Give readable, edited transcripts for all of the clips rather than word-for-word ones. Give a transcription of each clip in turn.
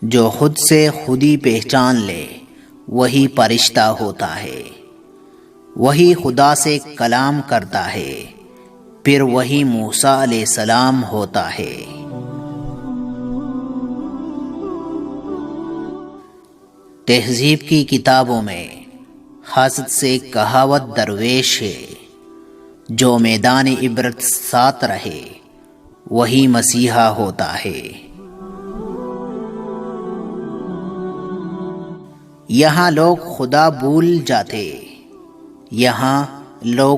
جو خود سے خودی پہچان لے وہی فرشتہ ہوتا ہے، وہی خدا سے کلام کرتا ہے، پھر وہی موسیٰ علیہ السلام ہوتا ہے۔ تہذیب کی کتابوں میں حسد سے کہاوت درویش ہے، جو میدان عبرت ساتھ رہے وہی مسیحا ہوتا ہے۔ یہاں لوگ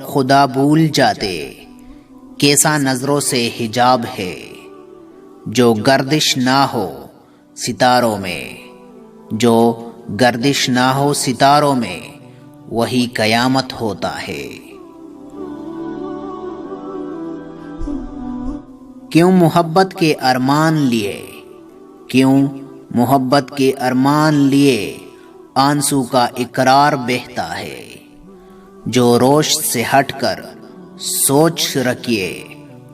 خدا بھول جاتے، کیسا نظروں سے حجاب ہے، جو گردش نہ ہو ستاروں میں وہی قیامت ہوتا ہے۔ کیوں محبت کے ارمان لیے آنسو کا اقرار بہتا ہے، جو روش سے ہٹ کر سوچ رکھیے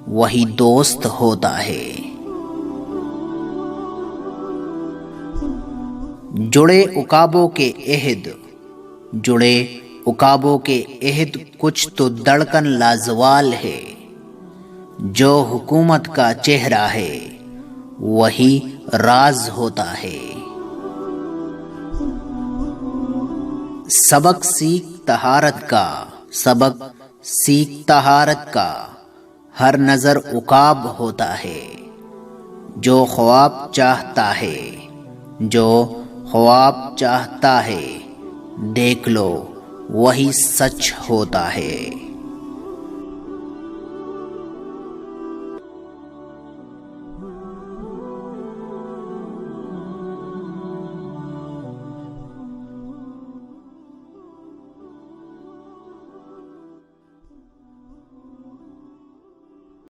وہی دوست ہوتا ہے۔ جڑے عقابوں کے عہد کچھ تو دھڑکن لازوال ہے، جو حکومت کا چہرہ ہے وہی راز ہوتا ہے۔ سبق سیکھ طہارت کا ہر نظر عقاب ہوتا ہے، جو خواب چاہتا ہے دیکھ لو وہی سچ ہوتا ہے۔